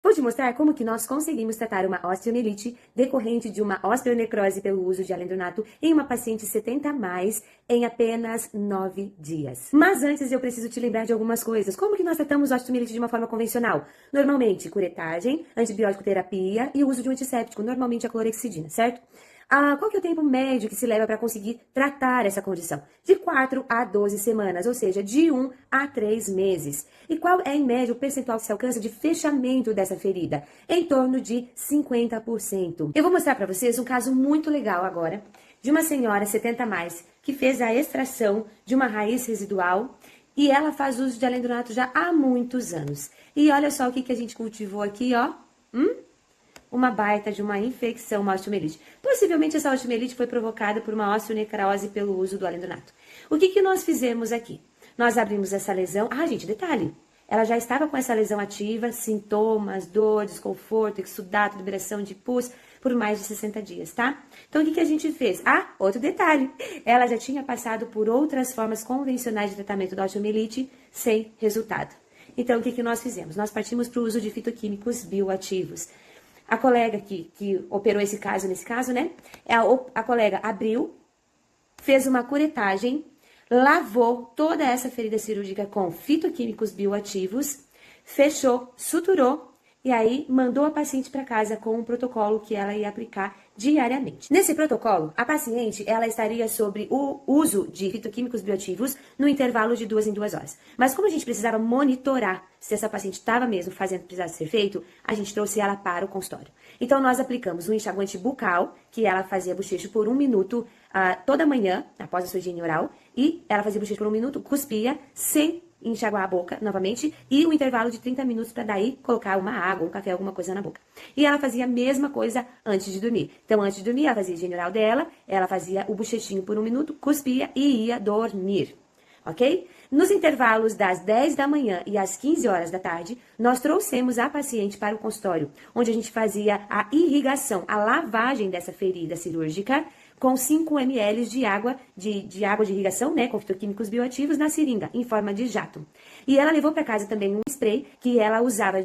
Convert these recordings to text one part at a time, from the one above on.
Vou te mostrar como que nós conseguimos tratar uma osteomielite decorrente de uma osteonecrose pelo uso de alendronato em uma paciente 70 a mais em apenas 9 dias. Mas antes eu preciso te lembrar de algumas coisas. Como que nós tratamos osteomielite de uma forma convencional? Normalmente, curetagem, antibiótico terapia e o uso de um antisséptico, normalmente a clorexidina, certo? Qual que é o tempo médio que se leva para conseguir tratar essa condição? De 4 a 12 semanas, ou seja, de 1 a 3 meses. E qual é, em média, o percentual que se alcança de fechamento dessa ferida? Em torno de 50%. Eu vou mostrar para vocês um caso muito legal agora, de uma senhora 70 a mais, que fez a extração de uma raiz residual e ela faz uso de alendronato já há muitos anos. E olha só o que a gente cultivou aqui, ó. Uma baita de uma infecção, uma osteomielite. Possivelmente essa osteomielite foi provocada por uma osteonecrose pelo uso do alendronato. O que nós fizemos aqui? Nós abrimos essa lesão. Gente, detalhe. Ela já estava com essa lesão ativa, sintomas, dor, desconforto, exudato, liberação de pus por mais de 60 dias, tá? Então, o que a gente fez? Outro detalhe. Ela já tinha passado por outras formas convencionais de tratamento da osteomielite sem resultado. Então, o que nós fizemos? Nós partimos para o uso de fitoquímicos bioativos. A colega que operou esse caso, né? A colega abriu, fez uma curetagem, lavou toda essa ferida cirúrgica com fitoquímicos bioativos, fechou, suturou e aí mandou a paciente para casa com um protocolo que ela ia aplicar diariamente. Nesse protocolo, a paciente ela estaria sobre o uso de fitoquímicos bioativos no intervalo de 2 em 2 horas. Mas como a gente precisava monitorar se essa paciente estava mesmo fazendo o que precisasse ser feito, a gente trouxe ela para o consultório. Então, nós aplicamos um enxaguante bucal, que ela fazia bochecho por 1 minuto toda manhã, após a sua higiene oral, e ela fazia bochecho por 1 minuto, cuspia, sem enxaguar a boca novamente, e um intervalo de 30 minutos para daí colocar uma água, um café, alguma coisa na boca. E ela fazia a mesma coisa antes de dormir. Então, antes de dormir, ela fazia a higiene oral dela, ela fazia o bochechinho por 1 minuto, cuspia e ia dormir. Ok? Nos intervalos das 10 da manhã e às 15 horas da tarde, nós trouxemos a paciente para o consultório, onde a gente fazia a irrigação, a lavagem dessa ferida cirúrgica, com 5 ml de água de irrigação, né, com fitoquímicos bioativos na seringa, em forma de jato. E ela levou para casa também um spray que ela usava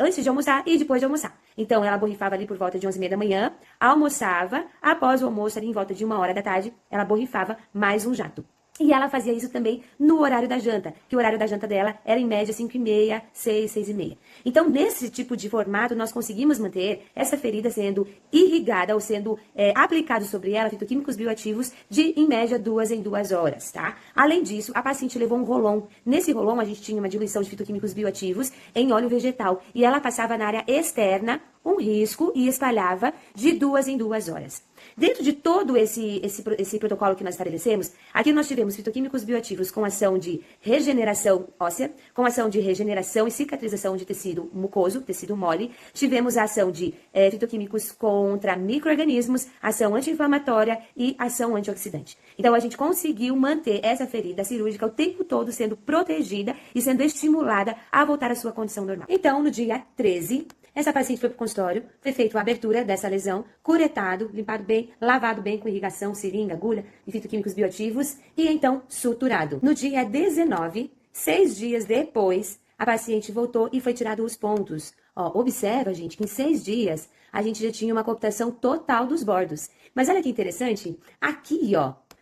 antes de almoçar e depois de almoçar. Então, ela borrifava ali por volta de 11h30 da manhã, almoçava, após o almoço, ali em volta de 1 hora da tarde, ela borrifava mais um jato. E ela fazia isso também no horário da janta, que o horário da janta dela era em média 5h30, 6h30. Então, nesse tipo de formato, nós conseguimos manter essa ferida sendo irrigada ou sendo aplicado sobre ela fitoquímicos bioativos de, em média, 2 em 2 horas, tá? Além disso, a paciente levou um rolon. Nesse rolon, a gente tinha uma diluição de fitoquímicos bioativos em óleo vegetal e ela passava na área externa um risco e espalhava de 2 em 2 horas. Dentro de todo esse protocolo que nós estabelecemos, aqui nós tivemos fitoquímicos bioativos com ação de regeneração óssea, com ação de regeneração e cicatrização de tecido mucoso, tecido mole. Tivemos a ação de fitoquímicos contra micro-organismos, ação anti-inflamatória e ação antioxidante. Então, a gente conseguiu manter essa ferida cirúrgica o tempo todo sendo protegida e sendo estimulada a voltar à sua condição normal. Então, no dia 13, essa paciente foi para o consultório, foi feita a abertura dessa lesão, curetado, limpado bem, lavado bem com irrigação, seringa, agulha e fitoquímicos bioativos e então suturado. No dia 19, 6 dias depois, a paciente voltou e foi tirado os pontos. Observa, gente, que em 6 dias a gente já tinha uma cooptação total dos bordos. Mas olha que interessante, aqui,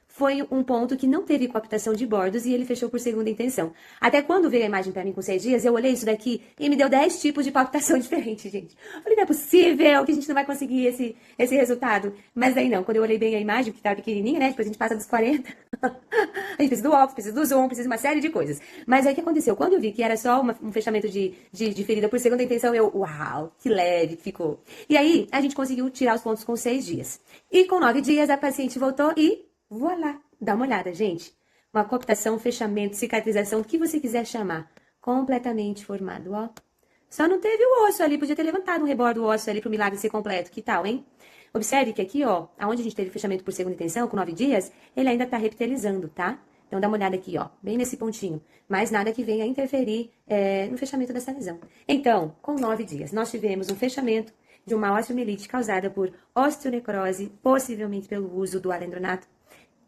foi um ponto que não teve coaptação de bordos e ele fechou por segunda intenção. Até quando veio a imagem para mim com 6 dias, eu olhei isso daqui e me deu 10 tipos de coaptação diferentes, gente. Eu falei, não é possível que a gente não vai conseguir esse resultado. Mas daí não, quando eu olhei bem a imagem, que estava pequenininha, né, depois a gente passa dos 40, a gente precisa do óculos, precisa do zoom, precisa de uma série de coisas. Mas aí o que aconteceu? Quando eu vi que era só um fechamento de ferida por segunda intenção, uau, que leve que ficou. E aí a gente conseguiu tirar os pontos com 6 dias. E com 9 dias a paciente voltou e voilá, dá uma olhada, gente. Uma coaptação, fechamento, cicatrização, o que você quiser chamar. Completamente formado, Só não teve o osso ali, podia ter levantado um rebordo do osso ali pro milagre ser completo. Que tal, hein? Observe que aqui, aonde a gente teve fechamento por segunda intenção, com 9 dias, ele ainda tá reptilizando, tá? Então, dá uma olhada aqui, bem nesse pontinho. Mas nada que venha interferir no fechamento dessa lesão. Então, com 9 dias, nós tivemos um fechamento de uma osteomielite causada por osteonecrose, possivelmente pelo uso do alendronato.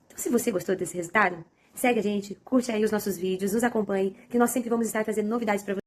Então, se você gostou desse resultado, segue a gente, curte aí os nossos vídeos, nos acompanhe, que nós sempre vamos estar trazendo novidades para você.